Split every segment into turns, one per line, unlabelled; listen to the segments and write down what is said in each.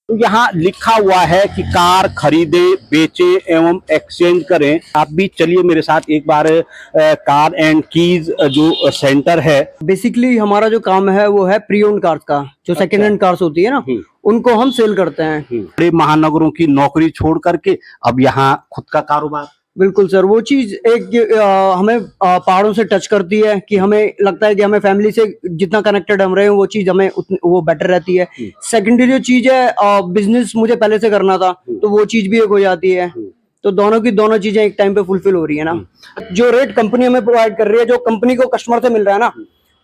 तो यहाँ लिखा हुआ है कि कार खरीदे, बेचे एवं एक्सचेंज करें। आप भी चलिए मेरे साथ एक बार कार एंड कीज जो सेंटर है।
बेसिकली हमारा जो काम है वो है प्री ओन्ड कार्स का, जो सेकंड हैंड कार्स होती है ना, उनको हम सेल करते हैं।
बड़े महानगरों की नौकरी छोड़ करके अब यहाँ खुद का कारोबार।
बिल्कुल सर, वो चीज एक हमें पहाड़ों से टच करती है कि हमें लगता है कि हमें फैमिली से जितना कनेक्टेड हम रहे हैं वो चीज हमें वो बेटर रहती है। सेकेंडरी जो चीज है, बिजनेस मुझे पहले से करना था तो वो चीज भी एक हो जाती है। तो दोनों की दोनों चीजें एक टाइम पे फुलफिल हो रही है ना। जो रेट कंपनी हमें प्रोवाइड कर रही है, जो कंपनी को कस्टमर से मिल रहा है ना,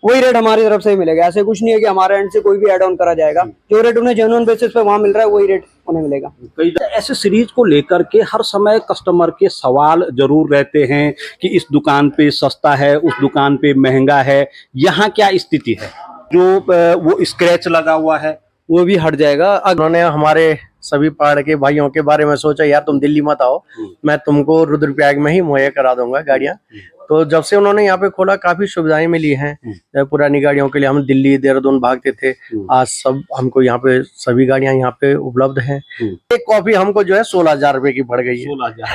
वही रेट हमारी तरफ से ही मिलेगा। ऐसे कुछ नहीं है कि हमारे एंड से कोई भी एड ऑन करा जाएगा। जो रेट उन्हें जेन्युइन बेसिस पे वहां मिल रहा है वही रेट उन्हें मिलेगा।
कई ऐसे सीरीज को लेकर के हर समय कस्टमर के सवाल जरूर रहते हैं कि इस दुकान पे सस्ता है, उस दुकान पे महंगा है। यहाँ क्या स्थिति है? जो वो स्क्रैच लगा हुआ है
वो भी हट जाएगा।
उन्होंने हमारे सभी पहाड़ के भाइयों के बारे में सोचा, यार तुम दिल्ली मत आओ, मैं तुमको रुद्रप्रयाग में ही मुहैया करा दूंगा गाड़ियां। तो जब से उन्होंने यहाँ पे खोला काफी सुविधाएं मिली हैं। पुरानी गाड़ियों के लिए हम दिल्ली देहरादून भागते थे, आज सब हमको यहाँ पे सभी गाड़ियां यहाँ पे उपलब्ध हैं। एक कॉपी हमको जो है 16,000 रुपए की पड़ गई है।
16,000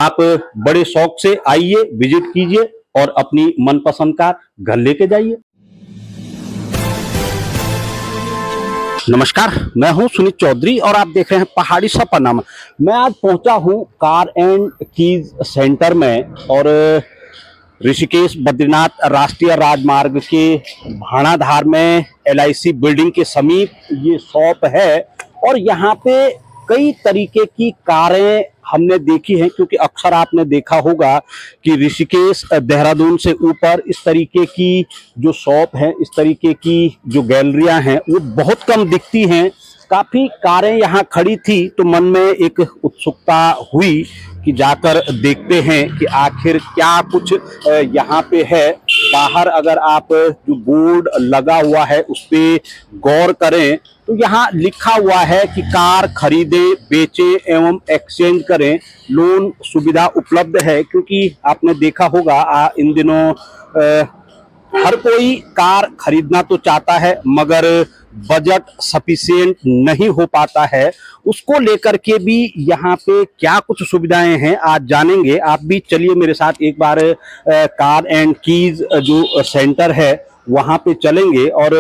आप बड़े शौक से आइए, विजिट कीजिए और अपनी मनपसंद कार घर लेके जाइए। नमस्कार, मैं हूं सुनीत चौधरी और आप देख रहे हैं पहाड़ी सफरनामा। मैं आज पहुंचा हूं कार एंड कीज सेंटर में और ऋषिकेश बद्रीनाथ राष्ट्रीय राजमार्ग के भाणाधार में LIC बिल्डिंग के समीप ये शॉप है। और यहाँ पे कई तरीके की कारें हमने देखी हैं, क्योंकि अक्सर आपने देखा होगा कि ऋषिकेश देहरादून से ऊपर इस तरीके की जो शॉप है, इस तरीके की जो गैलरियां हैं वो बहुत कम दिखती हैं। काफी कारें यहाँ खड़ी थी तो मन में एक उत्सुकता हुई कि जाकर देखते हैं कि आखिर क्या कुछ यहाँ पे है। बाहर अगर आप जो बोर्ड लगा हुआ है उस पे गौर करें तो यहाँ लिखा हुआ है कि कार खरीदे, बेचे एवं एक्सचेंज करें, लोन सुविधा उपलब्ध है। क्योंकि आपने देखा होगा इन दिनों हर कोई कार खरीदना तो चाहता है मगर बजट सफिशिएंट नहीं हो पाता है। उसको लेकर के भी यहाँ पे क्या कुछ सुविधाएं हैं आज जानेंगे। आप भी चलिए मेरे साथ एक बार कार एंड कीज जो सेंटर है वहाँ पे चलेंगे। और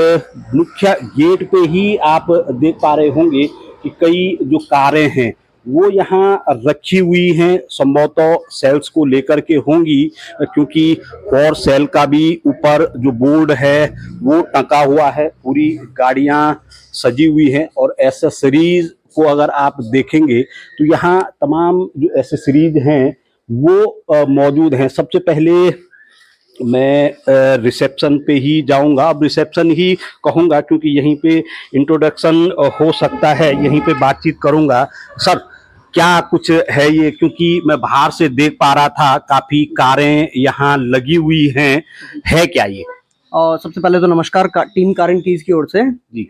मुख्य गेट पे ही आप देख पा रहे होंगे कि कई जो कारें हैं वो यहाँ रखी हुई हैं, संभवतः सेल्स को लेकर के होंगी, क्योंकि फॉर सेल का भी ऊपर जो बोर्ड है वो टंगा हुआ है। पूरी गाड़ियाँ सजी हुई हैं और एसेसरीज को अगर आप देखेंगे तो यहाँ तमाम जो एसेसरीज हैं वो मौजूद हैं। सबसे पहले मैं रिसेप्शन पे ही जाऊंगा, अब रिसेप्शन ही कहूंगा क्योंकि यहीं पे इंट्रोडक्शन हो सकता है, यहीं पे बातचीत करूंगा। सर क्या कुछ है ये, क्योंकि मैं बाहर से देख पा रहा था काफी कारें यहाँ लगी हुई हैं, है क्या ये?
सबसे पहले तो नमस्कार टीम कार एंड कीज की ओर से
जी।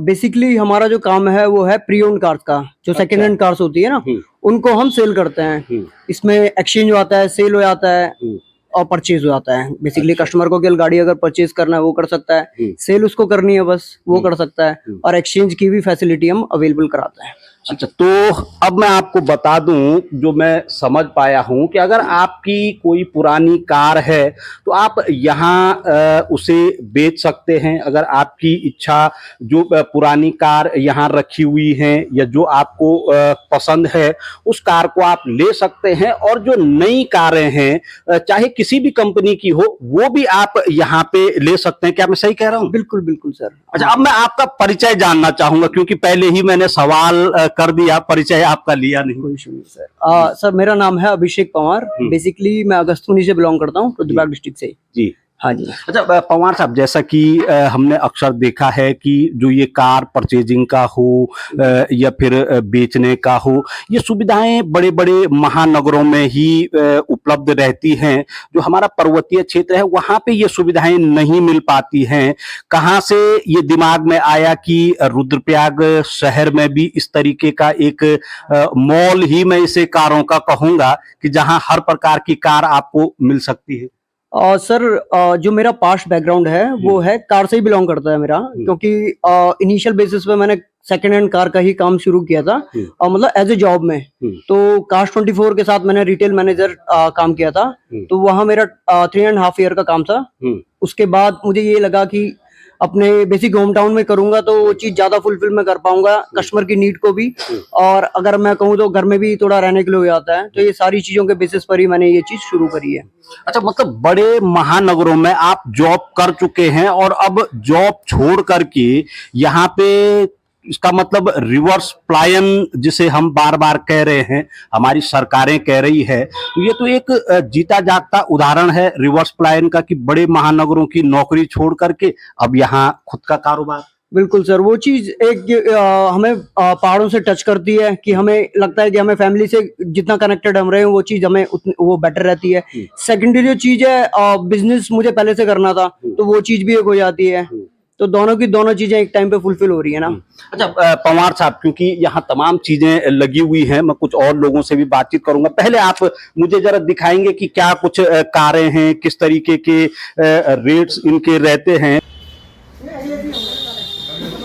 बेसिकली हमारा जो काम है वो है प्री ओन्ड कार्स का, जो सेकंड हैंड कार्स होती है ना, उनको हम सेल करते हैं। इसमें एक्सचेंज हो आता है, सेल हो जाता है और परचेज हो जाता है। बेसिकली कस्टमर को केवल गाड़ी अगर परचेज करना है वो कर सकता है, सेल उसको करनी है बस वो कर सकता है, और एक्सचेंज की भी फैसिलिटी हम अवेलेबल कराते हैं।
अच्छा, तो अब मैं आपको बता दूं जो मैं समझ पाया हूं कि अगर आपकी कोई पुरानी कार है तो आप यहाँ उसे बेच सकते हैं। अगर आपकी इच्छा जो पुरानी कार यहाँ रखी हुई है या जो आपको पसंद है उस कार को आप ले सकते हैं। और जो नई कारें हैं चाहे किसी भी कंपनी की हो वो भी आप यहाँ पे ले सकते हैं। क्या मैं सही कह रहा हूँ?
बिल्कुल बिल्कुल सर।
अच्छा, अब मैं आपका परिचय जानना चाहूंगा क्योंकि पहले ही मैंने सवाल कर दिया, परिचय आपका लिया नहीं।
कोई इशू नहीं सर। सर मेरा नाम है अभिषेक पंवार। बेसिकली मैं अगस्तमुनि से बिलोंग करता हूँ, रुद्रप्रयाग डिस्ट्रिक्ट से।
जी
हाँ जी।
अच्छा पंवार साहब, जैसा कि हमने अक्सर देखा है कि जो ये कार परचेजिंग का हो या फिर बेचने का हो, ये सुविधाएं बड़े बड़े महानगरों में ही उपलब्ध रहती हैं। जो हमारा पर्वतीय क्षेत्र है वहां पे ये सुविधाएं नहीं मिल पाती हैं। कहाँ से ये दिमाग में आया कि रुद्रप्रयाग शहर में भी इस तरीके का एक मॉल ही मैं इसे कारों का कहूंगा कि जहां हर प्रकार की कार आपको मिल सकती है?
सर, जो मेरा पास्ट बैकग्राउंड है वो है कार से ही बिलोंग करता है मेरा, क्योंकि इनिशियल बेसिस पे मैंने सेकंड हैंड कार का ही काम शुरू किया था, मतलब एज ए जॉब में। तो कास्ट 24 के साथ मैंने रिटेल मैनेजर काम किया था, तो वहाँ मेरा 3.5 ईयर का काम था। उसके बाद मुझे ये लगा कि अपने बेसिक होम टाउन में करूंगा तो वो चीज ज्यादा फुलफिल मैं कर पाऊंगा, कस्टमर की नीड को भी, और अगर मैं कहूँ तो घर में भी थोड़ा रहने के लिए हो जाता है। तो ये सारी चीजों के बेसिस पर ही मैंने ये चीज शुरू करी है।
अच्छा, मतलब बड़े महानगरों में आप जॉब कर चुके हैं और अब जॉब छोड़ करके यहाँ पे, इसका मतलब रिवर्स पलायन जिसे हम बार बार कह रहे हैं, हमारी सरकारें कह रही है, तो ये तो एक जीता जागता उदाहरण है रिवर्स पलायन का कि बड़े महानगरों की नौकरी छोड़ करके अब यहाँ खुद का कारोबार।
बिल्कुल सर, वो चीज एक हमें पहाड़ों से टच करती है कि हमें लगता है कि हमें फैमिली से जितना कनेक्टेड हम रहे हैं वो चीज हमें वो बेटर रहती है। सेकेंडरी जो चीज है, बिजनेस मुझे पहले से करना था, तो वो चीज भी एक हो जाती है। तो दोनों की दोनों चीजें एक टाइम पे फुलफिल हो रही है ना।
अच्छा पंवार साहब, क्योंकि यहाँ तमाम चीजें लगी हुई हैं, मैं कुछ और लोगों से भी बातचीत करूंगा। पहले आप मुझे जरा दिखाएंगे कि क्या कुछ कारें हैं, किस तरीके के रेट्स इनके रहते हैं।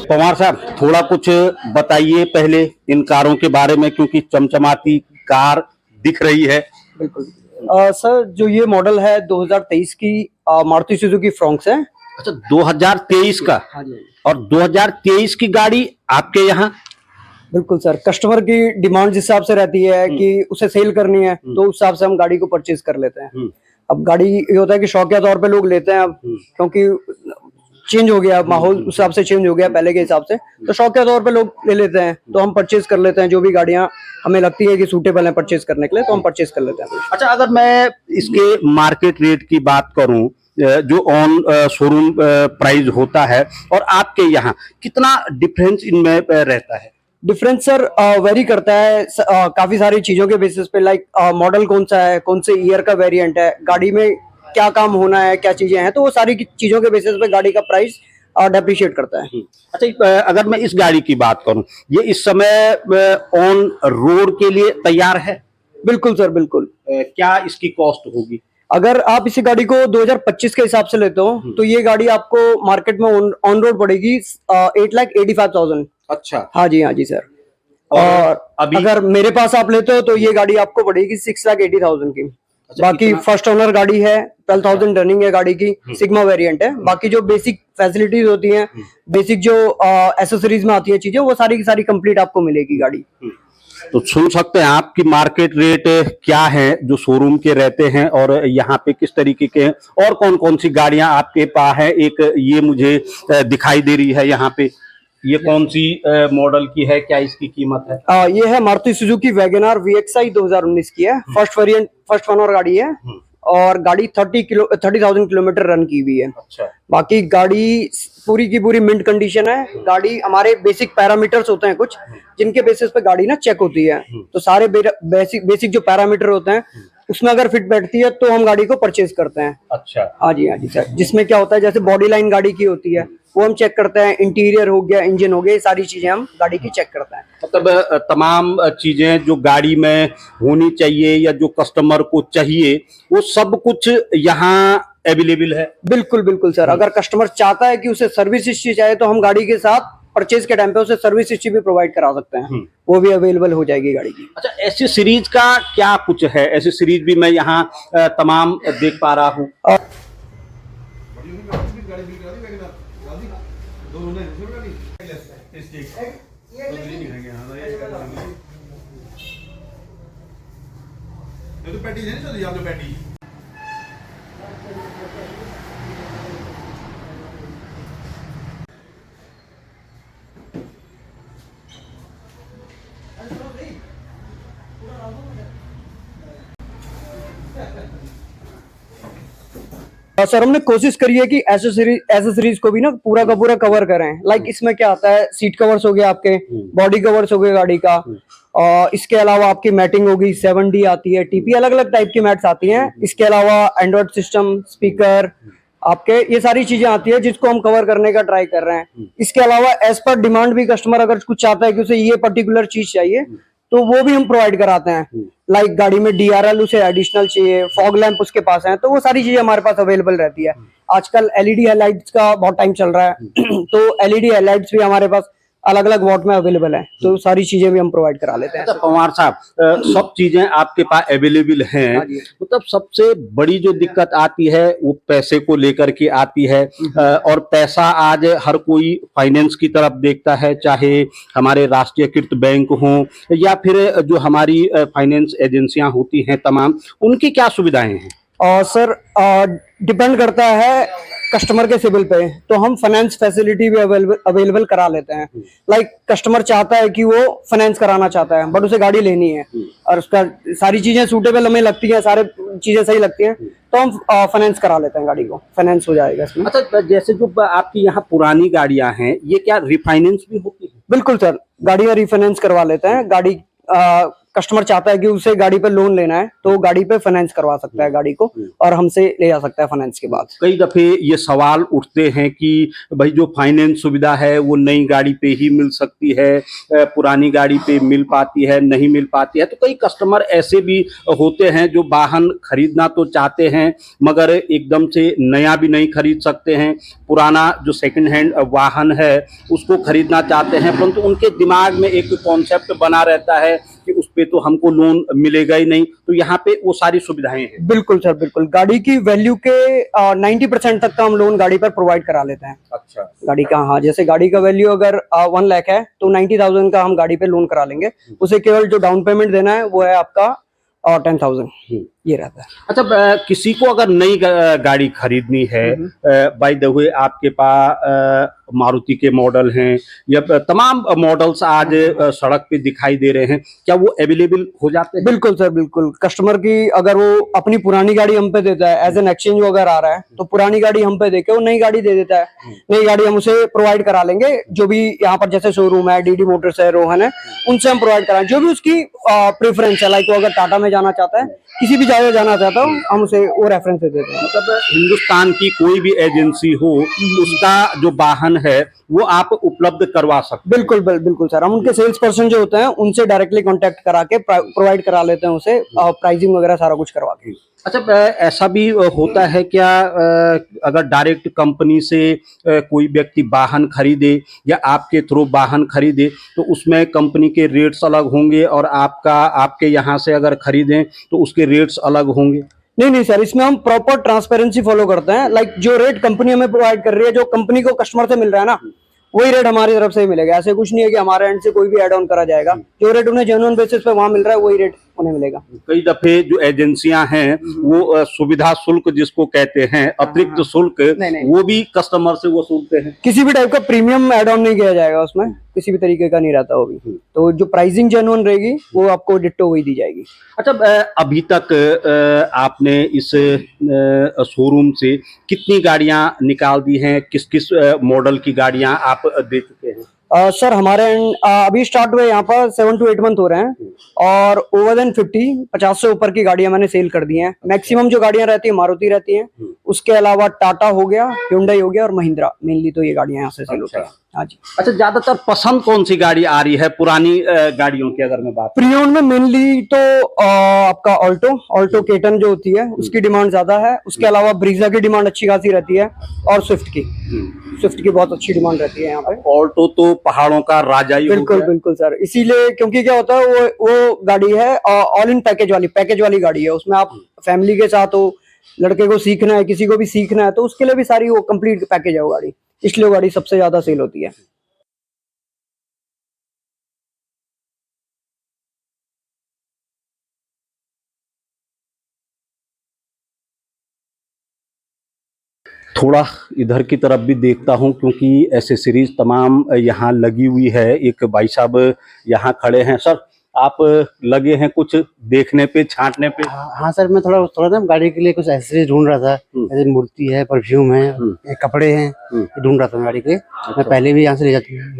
पंवार साहब, थोड़ा कुछ बताइए पहले इन कारों के बारे में, क्योंकि चमचमाती कार दिख रही है।
बिल्कुल सर, जो ये मॉडल है 2023 की मारुति सुजुकी फ्रॉन्क्स है।
अच्छा, 2023 का?
हाँ जी।
और 2023 की गाड़ी आपके यहाँ?
बिल्कुल सर, कस्टमर की डिमांड जिस हिसाब से रहती है कि उसे सेल करनी है, तो उस हिसाब से हम गाड़ी को परचेज कर लेते हैं। अब गाड़ी ये होता है कि शौकिया तौर पे लोग लेते हैं अब, क्योंकि चेंज हो गया माहौल, उस हिसाब से चेंज हो गया पहले के हिसाब से, तो शौकिया तौर पे लोग ले लेते हैं, तो हम परचेज कर लेते हैं। जो भी गाड़ियां हमें लगती है कि सूटेबल है परचेज करने के लिए, तो हम परचेज कर लेते हैं।
अच्छा, अगर मैं इसके मार्केट रेट की बात करूं, जो ऑन शोरूम प्राइस होता है और आपके यहाँ, कितना डिफरेंस इनमें रहता है?
डिफरेंस सर वेरी करता है काफी सारी चीजों के बेसिस पे, लाइक मॉडल कौन सा है, कौन से ईयर का वेरिएंट है, गाड़ी में क्या काम होना है, क्या चीजें हैं, तो वो सारी चीजों के बेसिस पे गाड़ी का प्राइस डेप्रिशिएट करता है।
अच्छा, अगर मैं इस गाड़ी की बात करूं, ये इस समय ऑन रोड के लिए तैयार है?
बिल्कुल सर, बिल्कुल।
क्या इसकी कॉस्ट होगी?
अगर आप इसी गाड़ी को 2025 के हिसाब से लेते हो तो ये गाड़ी आपको मार्केट में ऑन रोड पड़ेगी 8,85,000।
अच्छा।
हाँ जी, हाँ जी सर।
और अभी
अगर मेरे पास आप लेते हो तो ये गाड़ी आपको पड़ेगी 6,80,000 की।
अच्छा,
बाकी फर्स्ट ओनर गाड़ी है, 12,000 रनिंग है गाड़ी की, सिग्मा वेरिएंट है। बाकी जो बेसिक फैसिलिटीज होती हैं, बेसिक जो एसेसरीज में आती है चीजें, वो सारी की सारी कंप्लीट आपको मिलेगी गाड़ी।
तो सुन सकते हैं आपकी मार्केट रेट क्या है जो शोरूम के रहते हैं और यहाँ पे किस तरीके के हैं, और कौन कौन सी गाड़ियां आपके पास है। एक ये मुझे दिखाई दे रही है यहाँ पे, ये कौन सी मॉडल की है, क्या इसकी कीमत है?
ये है मारुति सुजुकी वैगनआर VXI 2019 की है, फर्स्ट वेरिएंट, फर्स्ट ओनर गाड़ी है, और गाड़ी 30,000 किलोमीटर रन की हुई है।
अच्छा।
बाकी गाड़ी पूरी की पूरी मिंट कंडीशन है। गाड़ी हमारे बेसिक पैरामीटर्स होते हैं कुछ, जिनके बेसिस पे गाड़ी ना चेक होती है, तो सारे बेसिक जो पैरामीटर होते हैं उसमें अगर फिट बैठती है तो हम गाड़ी को परचेज करते हैं।
अच्छा।
हाँ जी, हाँ जी सर। जिसमें क्या होता है, जैसे बॉडी लाइन गाड़ी की होती है वो हम चेक करते हैं, इंटीरियर हो गया, इंजन हो गया, ये सारी चीजें हम गाड़ी की चेक करते हैं।
मतलब तमाम चीजें जो गाड़ी में होनी चाहिए या जो कस्टमर को चाहिए, वो सब कुछ यहाँ अवेलेबल है।
बिल्कुल बिल्कुल सर, अगर कस्टमर चाहता है कि उसे सर्विस हिस्ट्री चाहिए तो हम गाड़ी के साथ परचेज के टाइम पे उसे सर्विस हिस्ट्री भी प्रोवाइड करा सकते हैं, वो भी अवेलेबल हो जाएगी गाड़ी की।
अच्छा, ऐसी सीरीज का क्या कुछ है? ऐसी सीरीज भी मैं यहाँ तमाम देख पा रहा हूँ।
तो पैटी नहीं चलती आप, पैटी
सर हमने कोशिश करी है कि एसेसरीज को भी ना पूरा का पूरा कवर करें। लाइक इसमें क्या आता है, सीट कवर्स हो गए आपके, बॉडी कवर्स हो गए गाड़ी का, और इसके अलावा आपकी मैटिंग होगी, 7D आती है, TP, अलग अलग टाइप की मैट्स आती हैं। इसके अलावा एंड्रॉइड सिस्टम, स्पीकर, आपके ये सारी चीजें आती है जिसको हम कवर करने का ट्राई कर रहे हैं। इसके अलावा एज पर डिमांड भी कस्टमर अगर कुछ चाहता है कि उसे ये पर्टिकुलर चीज चाहिए तो वो भी हम प्रोवाइड कराते हैं। लाइक गाड़ी में DRL उसे एडिशनल चाहिए, फॉग लैंप उसके पास है, तो वो सारी चीजें हमारे पास अवेलेबल रहती है। आजकल LED हेडलाइट्स का बहुत टाइम चल रहा है तो LED हेडलाइट्स भी हमारे पास अलग अलग वॉट में अवेलेबल है, तो सारी चीजें भी हम प्रोवाइड करा लेते हैं।
अच्छा पवार साहब, सब चीजें आपके पास अवेलेबल हैं,
हाँ जी।
मतलब सबसे बड़ी जो दिक्कत आती है वो पैसे को लेकर के आती है। और पैसा आज हर कोई फाइनेंस की तरफ देखता है, चाहे हमारे राष्ट्रीयकृत बैंक हो या फिर जो हमारी फाइनेंस एजेंसियां होती हैं तमाम, उनकी क्या सुविधाएं हैं?
और सर डिपेंड करता है कस्टमर के सिविल पे, तो हम फाइनेंस फैसिलिटी भी अवेलेबल करा लेते हैं। लाइक कस्टमर चाहता है कि वो फाइनेंस कराना चाहता है, बट उसे गाड़ी लेनी है और उसका सारी चीजें सूटेबल हमें लगती हैं, सारे चीजें सही लगती हैं, तो हम फाइनेंस करा लेते हैं, गाड़ी को फाइनेंस हो जाएगा इसमें।
अच्छा, जैसे जो आपकी यहाँ पुरानी गाड़ियां हैं, ये क्या रिफाइनेंस भी होती है?
बिल्कुल सर, गाड़ियां रिफाइनेंस करवा लेते हैं। गाड़ी कस्टमर चाहता है कि उसे गाड़ी पे लोन लेना है, तो गाड़ी पे फाइनेंस करवा सकता है गाड़ी को, और हमसे ले जा सकता है फाइनेंस के बाद।
कई दफे ये सवाल उठते हैं कि भाई जो फाइनेंस सुविधा है वो नई गाड़ी पे ही मिल सकती है, पुरानी गाड़ी पे मिल पाती है, नहीं मिल पाती है। तो कई कस्टमर ऐसे भी होते हैं जो वाहन खरीदना तो चाहते हैं मगर एकदम से नया भी नहीं खरीद सकते हैं, पुराना जो सेकंड हैंड वाहन है उसको खरीदना चाहते हैं, परंतु उनके दिमाग में एक कॉन्सेप्ट बना रहता है कि उस पे तो हमको लोन मिलेगा ही नहीं। तो यहाँ पे वो सारी सुविधाएं हैं।
बिल्कुल सर, बिल्कुल। गाड़ी की वैल्यू के 90% तक का हम लोन गाड़ी पर प्रोवाइड करा लेते हैं।
अच्छा,
गाड़ी का, हाँ, जैसे गाड़ी का वैल्यू अगर 1 लाख है तो 90,000 का हम गाड़ी पे लोन करा लेंगे। उसे केवल जो डाउन पेमेंट देना है वो है आपका 10,000, ये रहता है।
अच्छा, किसी को अगर नई गाड़ी खरीदनी है, बाय द वे आपके पास मारुति के मॉडल हैं या तमाम मॉडल्स आज सड़क पे दिखाई दे रहे हैं, क्या वो अवेलेबल हो जाते हैं?
बिल्कुल सर, बिल्कुल। कस्टमर की अगर वो अपनी पुरानी गाड़ी हम पे देता है, एज एन एक्सचेंज वो अगर आ रहा है, तो पुरानी गाड़ी हम पे देके वो नई गाड़ी दे देता है। नई गाड़ी हम उसे प्रोवाइड करा लेंगे, जो भी यहाँ पर जैसे शोरूम है, DD मोटर्स है, रोहन है, उनसे हम प्रोवाइड कराएं। जो भी उसकी प्रेफरेंस है, लाइक वो अगर टाटा में जाना चाहता है, किसी भी जगह जाना चाहता हो, हम उसे वो रेफरेंस दे देते हैं।
मतलब हिंदुस्तान की कोई भी एजेंसी हो, उसका जो वाहन है वो आप उपलब्ध करवा सकते हैं।
बिल्कुल बिल्कुल सर, हम उनके सेल्स पर्सन जो होते हैं उनसे डायरेक्टली कांटेक्ट करा के प्रोवाइड करा लेते हैं उसे, प्राइसिंग वगैरह सारा कुछ करवा के।
अच्छा, ऐसा भी होता है क्या, अगर डायरेक्ट कंपनी से कोई व्यक्ति वाहन खरीदे या आपके थ्रू वाहन खरीदे तो उसमें कंपनी के रेट्स अलग होंगे और आपके यहाँ से अगर खरीदें तो उसके रेट्स अलग होंगे?
नहीं सर, इसमें हम प्रॉपर ट्रांसपेरेंसी फॉलो करते हैं। लाइक जो रेट कंपनी हमें प्रोवाइड कर रही है, जो कंपनी को कस्टमर से मिल रहा है ना, वही रेट हमारी तरफ से ही मिलेगा। ऐसे कुछ नहीं है कि हमारे एंड से कोई भी ऐड ऑन करा जाएगा। जो रेट उन्हें जेन्युइन बेसिस पे वहां मिल रहा है, वही रेट उन्हें मिलेगा।
कई दफे जो एजेंसियां हैं वो सुविधा शुल्क जिसको कहते हैं, अतिरिक्त शुल्क,
नहीं।
वो भी कस्टमर से वसूलते हैं।
किसी भी टाइप का प्रीमियम ऐड ऑन नहीं किया जाएगा उसमें, किसी भी तरीके का नहीं रहता वो भी। तो जो प्राइसिंग जेन्युइन रहेगी वो आपको डिट्टो वही दी जाएगी।
अच्छा, अभी तक आपने इस शोरूम से कितनी गाड़ियां निकाल दी हैं, किस किस मॉडल की गाड़ियां आप दे चुके हैं?
सर हमारे अभी स्टार्ट हुए यहाँ पर 7 to 8 मंथ हो रहे हैं, और ओवर देन 50 से ऊपर की गाड़ियां मैंने सेल कर दी हैं। मैक्सिमम जो गाड़ियां रहती है मारुति रहती हैं, उसके अलावा टाटा हो गया, Hyundai हो गया और महिंद्रा, मेनली तो ये गाड़ियां यहाँ से सेल होती हैं। हाँ जी।
अच्छा, ज्यादातर पसंद कौन सी गाड़ी आ रही है पुरानी गाड़ियों की अगर मैं बात?
प्रीओन में मेनली तो आपका ऑल्टो केटन जो होती है उसकी डिमांड ज्यादा है। उसके अलावा ब्रीजा की डिमांड अच्छी खासी रहती है, और स्विफ्ट की बहुत अच्छी डिमांड रहती है यहाँ पे।
ऑल्टो तो पहाड़ों का राजा ही
बिल्कुल
होता है।
बिल्कुल सर, इसीलिए क्योंकि क्या होता है वो गाड़ी है ऑल इन पैकेज वाली गाड़ी है। उसमें आप फैमिली के साथ हो, लड़के को सीखना है, किसी को भी सीखना है, तो उसके लिए भी सारी वो कंप्लीट पैकेज है वो गाड़ी, इसलिए वो गाड़ी सबसे ज्यादा सेल होती है।
थोड़ा इधर की तरफ भी देखता हूं क्योंकि एसेसरीज तमाम यहाँ लगी हुई है। एक भाई साहब यहाँ खड़े हैं। सर, आप लगे हैं कुछ देखने पे, छांटने पे?
हाँ सर, मैं थोड़ा ना गाड़ी के लिए कुछ एक्सेसरीज ढूंढ रहा था। जैसे मूर्ति है, परफ्यूम है, ये कपड़े हैं, ये ढूंढ रहा था मैं गाड़ी के। मैं पहले भी यहाँ से ले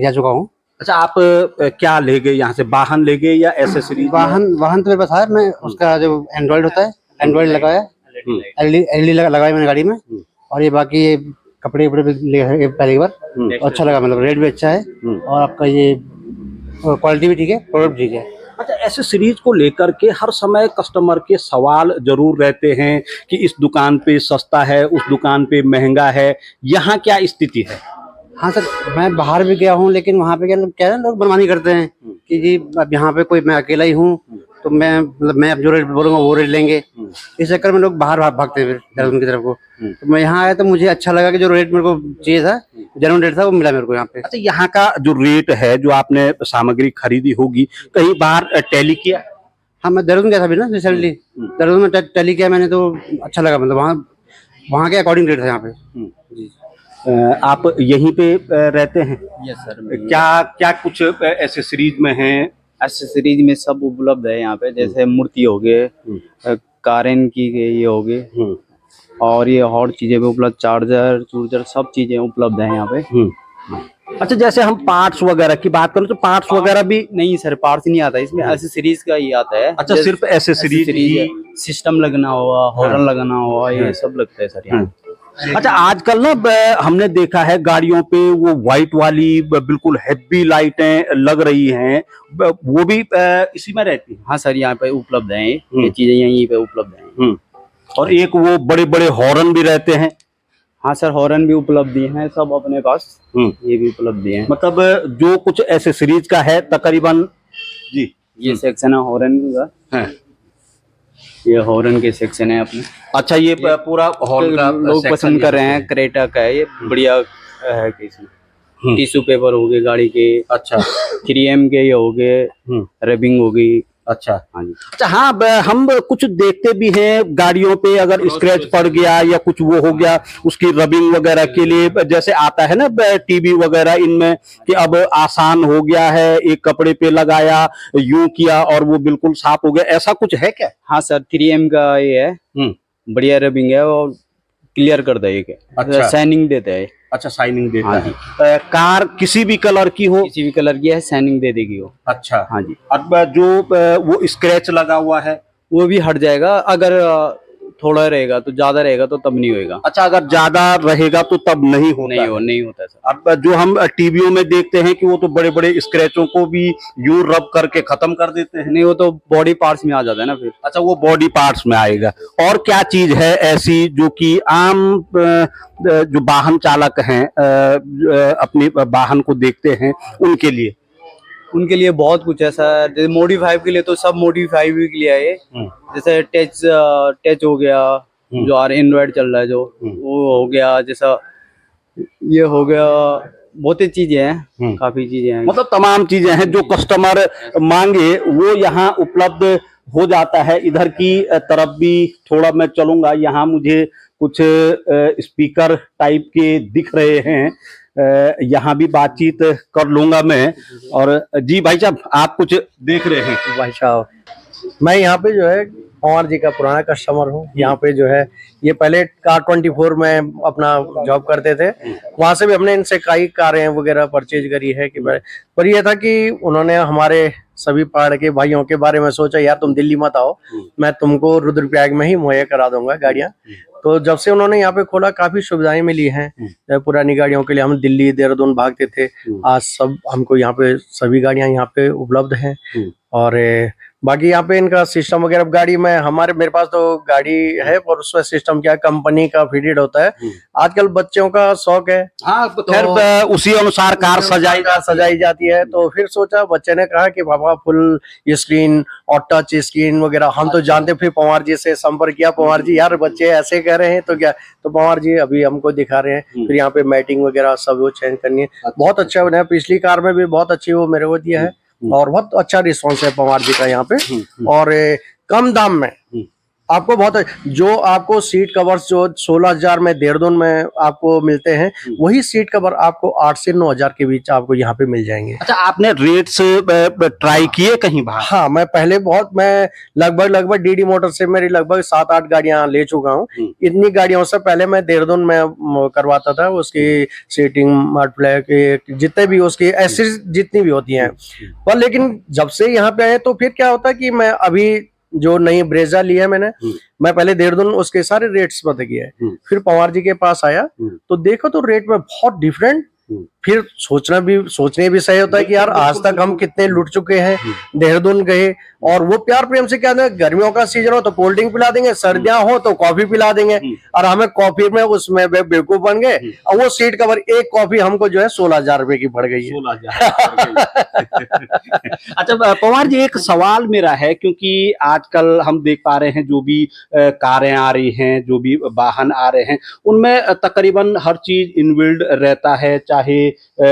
जा चुका हूँ।
अच्छा, आप क्या ले गए यहाँ से? वाहन ले गए या एसेसरीज?
वाहन तो मेरे पास है। मैं उसका जो एंड्रॉइड होता है, एंड्रॉइड लगाया, LED लगाया मैंने गाड़ी में। और ये बाकी ये कपड़े भी ले पहली बार, अच्छा लगा, मतलब रेट भी अच्छा है और आपका ये क्वालिटी भी ठीक है, प्रोडक्ट ठीक है।
अच्छा, एसेसरीज को लेकर के हर समय कस्टमर के सवाल जरूर रहते हैं कि इस दुकान पे सस्ता है, उस दुकान पे महंगा है, यहाँ क्या स्थिति है?
हाँ सर, मैं बाहर भी गया हूँ, लेकिन वहाँ पे क्या है, लोग मनमानी करते हैं कि जी अब यहाँ पे कोई मैं अकेला ही हूँ तो मैं अब जो रेट बोलूँगा वो रेट लेंगे। इस चक्कर में लोग बाहर भागते हैं फिर देहरादून की तरफ को। तो मैं यहाँ आया तो मुझे अच्छा लगा कि जो रेट मेरे को चाहिए था, जेन्युइन रेट था, वो मिला मेरे को यहाँ पे।
अच्छा, यहाँ का जो रेट है, जो आपने सामग्री खरीदी होगी, कहीं बाहर टैली किया?
हाँ, मैं देहरादून गया था अभी ना रिसेंटली, देहरादून में टैली किया मैंने, तो अच्छा लगा, मतलब वहाँ के अकॉर्डिंग रेट था यहाँ पे। जी।
आप यहीं पे रहते हैं?
Yes sir.
क्या क्या कुछ एसेसरीज में है?
एक्सेसरीज में सब उपलब्ध है यहाँ पे, जैसे मूर्ति हो गए, कारेन की ये हो गए, और ये और चीजें भी उपलब्ध, चार्जर चूर्जर सब चीजें उपलब्ध है यहाँ पे।
अच्छा, जैसे हम पार्ट्स वगैरह की बात करें तो पार्ट्स वगैरह भी?
नहीं सर, पार्ट्स नहीं आता इसमें, एक्सेसरीज का ही आता है।
अच्छा, सिर्फ एसेसरीज?
सिस्टम लगना हुआ, हॉर्न लगाना हुआ, ये सब लगता है सर यहाँ।
अच्छा, आजकल ना हमने देखा है गाड़ियों पे वो व्हाइट वाली बिल्कुल हैवी लाइटें लग रही हैं, वो भी इसी में रहती हैं?
हाँ सर, यहाँ पे उपलब्ध है, ये चीजें यहीं पे उपलब्ध है।
और एक वो बड़े बड़े हॉर्न भी रहते हैं?
हाँ सर, हॉर्न भी उपलब्ध हैं सब अपने पास, ये भी उपलब्ध हैं।
मतलब जो कुछ एसेसरीज का है तकरीबन। जी,
ये सेक्शन है हॉर्न का, ये हॉर्न के सेक्शन है अपने।
अच्छा, ये पूरा हॉर्न का
लोग पसंद कर रहे हैं, क्रेटा का है ये, बढ़िया है। इसमें टिश्यू पेपर हो गए गाड़ी के,
अच्छा
3M के ये हो गए, रैपिंग हो गई।
अच्छा,
हाँ जी।
अच्छा, हाँ, हम कुछ देखते भी हैं गाड़ियों पे, अगर स्क्रैच पड़ गया या कुछ वो हो गया, उसकी रबिंग वगैरह के लिए जैसे आता है ना टीवी वगैरह इनमें, कि अब आसान हो गया है, एक कपड़े पे लगाया, यूं किया और वो बिल्कुल साफ हो गया, ऐसा कुछ है क्या?
हाँ सर, 3M का ये है, बढ़िया रबिंग है और क्लियर करता है ये,
अच्छा।
शाइनिंग देता है।
अच्छा, शाइनिंग देता
हाँ
है। कार किसी भी कलर की हो?
किसी भी कलर की है, शाइनिंग दे देगी वो।
अच्छा,
हाँ जी।
अब जो वो स्क्रैच लगा हुआ है
वो भी हट जाएगा, अगर थोड़ा रहेगा तो, ज्यादा रहेगा तो तब नहीं होएगा।
अच्छा, अगर ज्यादा रहेगा तो तब नहीं होता?
नहीं होता सर।
अब जो हम टीवियों में देखते हैं कि वो तो बड़े बड़े स्क्रैचों को भी यूं रब करके खत्म कर देते हैं।
नहीं, वो तो बॉडी पार्ट्स में आ जाता है ना फिर।
अच्छा, वो बॉडी पार्ट्स में आएगा। और क्या चीज है ऐसी जो कि आम जो वाहन चालक हैं अपने वाहन को देखते हैं उनके लिए?
उनके लिए बहुत कुछ है सर, जैसे मॉडिफाई के लिए तो सब मॉडिफाई के लिए है ये। जैसे टच हो गया, जो एंड्रॉइड चल रहा है जो, वो हो गया, जैसा ये हो गया, बहुत ही चीजें हैं, काफी चीजें हैं।
मतलब तमाम चीजें हैं जो कस्टमर मांगे वो यहाँ उपलब्ध हो जाता है। इधर की तरफ भी थोड़ा मैं चलूंगा, यहाँ मुझे कुछ स्पीकर टाइप के दिख रहे हैं, यहाँ भी बातचीत कर लूंगा मैं। और जी भाई साहब, आप कुछ देख रहे हैं?
भाई साहब, मैं यहाँ पे जो है पंवार जी का पुराना कस्टमर हूँ। यहाँ पे जो है ये पहले कार 24 में अपना जॉब करते थे, वहां से भी हमने इनसे कई कारें वगैरह परचेज करी है। कि पर ये था कि उन्होंने हमारे सभी पहाड़ के भाइयों के बारे में सोचा, यार तुम दिल्ली मत आओ, मैं तुमको रुद्रप्रयाग में ही मुहैया करा दूंगा गाड़ियाँ। तो जब से उन्होंने यहाँ पे खोला, काफी सुविधाएं मिली हैं। पुरानी गाड़ियों के लिए हम दिल्ली देहरादून भागते थे, आज सब हमको यहाँ पे सभी गाड़ियां यहाँ पे उपलब्ध हैं। और बाकी यहाँ पे इनका सिस्टम वगैरह, गाड़ी में मेरे पास तो गाड़ी है, पर उसमें सिस्टम क्या कंपनी का फिटेड होता है। आजकल बच्चों का शौक है,
हाँ, तो खैर उसी अनुसार कार
सजाई जाती है। तो फिर सोचा, बच्चे ने कहा कि पापा फुल स्क्रीन और टच स्क्रीन वगैरह, हम तो जानते। फिर पंवार जी से संपर्क किया, पंवार जी यार बच्चे ऐसे कह रहे हैं तो क्या, तो पंवार जी अभी हमको दिखा रहे हैं। फिर यहाँ पे मैटिंग वगैरह सब वो चेंज करनी है, बहुत अच्छा बना है। पिछली कार में भी बहुत अच्छी वो मेरे को दिया है, और बहुत अच्छा रिस्पॉन्स है पंवार जी का यहाँ पे। और कम दाम में आपको बहुत, जो आपको सीट कवर्स जो 16,000 में देहरादून में आपको मिलते हैं, वही सीट कवर आपको 8 से 9,000 के बीच आपको यहाँ पे मिल जाएंगे।
अच्छा, आपने रेट्स ट्राई किए कहीं बाहर?
हाँ, मैं पहले मैं लगभग डीडी मोटर से मेरी लगभग 7-8 गाड़ियां ले चुका हूँ। इतनी गाड़ियों से पहले मैं देहरादून में करवाता था, उसकी सीटिंग मड फ्लैग जितने भी उसकी ऐसी जितनी भी होती हैं। पर लेकिन जब से यहाँ पे आए तो फिर क्या होता है कि मैं अभी जो नई ब्रेजा ली है मैं पहले देहरादून उसके सारे रेट्स पता किया है, फिर पंवार जी के पास आया तो देखो तो रेट में बहुत डिफरेंट फिर सोचने भी सही होता है कि यार आज तक हम कितने लुट चुके हैं। देहरादून गए और वो प्यार प्रेम से क्या है, गर्मियों का सीजन हो तो कोल्ड ड्रिंक पिला देंगे, सर्दियां हो तो कॉफी पिला देंगे, और हमें कॉफी में उसमें बेवकूफ बन गए और वो सीट कवर एक कॉफी हमको जो है 16,000 रुपए की पड़ गई है।
16,000। अच्छा पवार जी, एक सवाल मेरा है, क्योंकि आजकल हम देख पा रहे हैं जो भी कारें आ रही हैं, जो भी वाहन आ रहे हैं, उनमें तकरीबन हर चीज इनबिल्ड रहता है, चाहे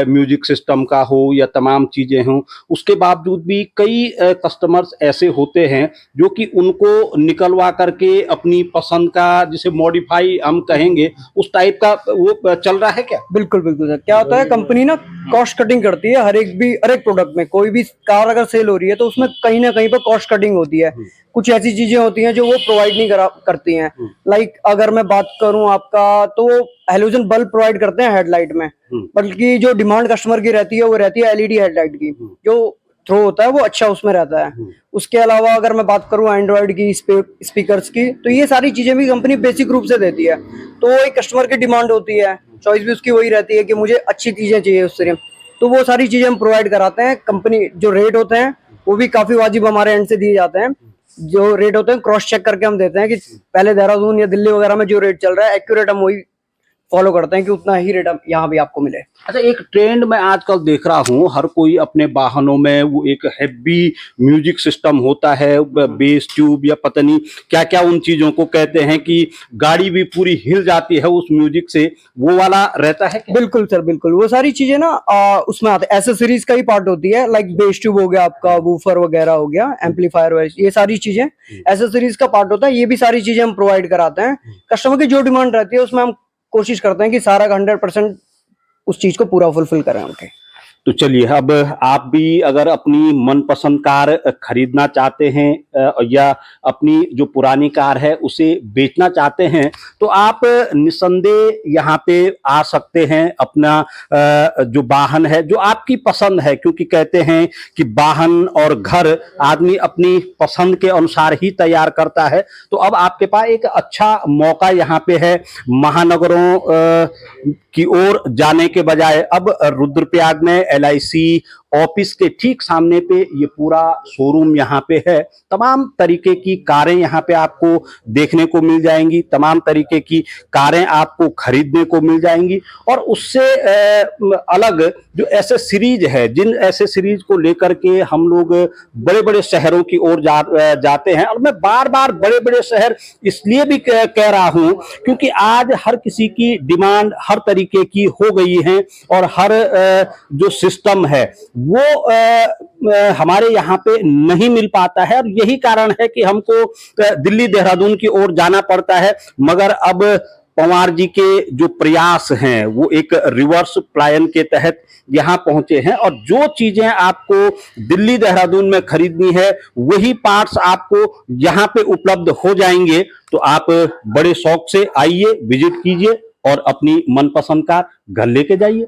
म्यूजिक सिस्टम का हो या तमाम चीजें हों। उसके बावजूद भी कई कस्टमर्स ऐसे होते हैं जो कि उनको निकलवा करके अपनी पसंद का, जिसे मॉडिफाई हम कहेंगे, उस टाइप का वो चल रहा है क्या?
बिल्कुल बिल्कुल सर। क्या होता है, कंपनी ना कॉस्ट कटिंग करती है हर एक प्रोडक्ट में। कोई भी कार अगर सेल हो रही है तो उसमें कहीं ना कहीं पर कॉस्ट कटिंग होती है। कुछ ऐसी चीजें होती हैं जो वो प्रोवाइड नहीं करती हैं। लाइक अगर मैं बात करूं आपका, तो हेलोजन बल्ब प्रोवाइड करते हैं हेडलाइट में, बल्कि जो डिमांड कस्टमर की रहती है वो रहती है एलईडी हेडलाइट की, जो थ्रो होता है वो अच्छा उसमें रहता है। उसके अलावा अगर मैं बात करूं एंड्रॉइड की स्पीकर्स की, तो ये सारी चीजें भी कंपनी बेसिक रूप से देती है। तो एक कस्टमर की डिमांड होती है, चॉइस भी उसकी वही रहती है कि मुझे अच्छी चीजें चाहिए उससे, तो वो सारी चीजें हम प्रोवाइड कराते हैं। कंपनी जो रेट होते हैं वो भी काफी वाजिब हमारे एंड से दिए जाते हैं। जो रेट होते हैं क्रॉस चेक करके हम देते हैं कि पहले देहरादून या दिल्ली वगैरह में जो रेट चल रहा है एक्यूरेट, हम वही फॉलो करते हैं कि उतना ही रेट यहाँ भी आपको मिले।
अच्छा, एक ट्रेंड मैं आजकल देख रहा हूँ, हर कोई अपने वाहनों में वो एक हैवी म्यूजिक सिस्टम होता है, बेस ट्यूब या पता नहीं क्या क्या उन चीजों को कहते हैं, कि गाड़ी भी पूरी हिल जाती है उस म्यूजिक से, वो वाला रहता है क्या?
बिल्कुल सर, बिल्कुल। वो सारी चीजें ना उसमें आते, एसेसरीज का ही पार्ट होती है। लाइक बेस ट्यूब हो गया आपका, वूफर वगैरह हो गया, एम्पलीफायर वगैरह, ये सारी चीजें एसेसरीज का पार्ट होता है। ये भी सारी चीजें हम प्रोवाइड कराते हैं। कस्टमर की जो डिमांड रहती है उसमें हम कोशिश करते हैं कि सारा 100% उस चीज को पूरा फुलफिल करें उनके।
तो चलिए, अब आप भी अगर अपनी मनपसंद कार खरीदना चाहते हैं या अपनी जो पुरानी कार है उसे बेचना चाहते हैं, तो आप निसंदेह यहाँ पे आ सकते हैं। अपना जो वाहन है जो आपकी पसंद है, क्योंकि कहते हैं कि वाहन और घर आदमी अपनी पसंद के अनुसार ही तैयार करता है। तो अब आपके पास एक अच्छा मौका यहाँ पे है, महानगरों की ओर जाने के बजाय अब रुद्रप्रयाग में LIC ऑफिस के ठीक सामने पे ये पूरा शोरूम यहाँ पे है। तमाम तरीके की कारें यहाँ पे आपको देखने को मिल जाएंगी, तमाम तरीके की कारें आपको खरीदने को मिल जाएंगी। और उससे अलग जो एसेसरीज है, जिन एसेसरीज को लेकर के हम लोग बड़े बड़े शहरों की ओर जाते हैं, और मैं बार बार बड़े बड़े शहर इसलिए भी कह रहा हूँ क्योंकि आज हर किसी की डिमांड हर तरीके की हो गई है, और हर जो सिस्टम है वो हमारे यहाँ पे नहीं मिल पाता है। और यही कारण है कि हमको दिल्ली देहरादून की ओर जाना पड़ता है। मगर अब पवार जी के जो प्रयास हैं वो एक रिवर्स प्लान के तहत यहाँ पहुंचे हैं, और जो चीजें आपको दिल्ली देहरादून में खरीदनी है वही पार्ट्स आपको यहाँ पे उपलब्ध हो जाएंगे। तो आप बड़े शौक से आइए, विजिट कीजिए और अपनी मनपसंद कार घर लेके जाइए।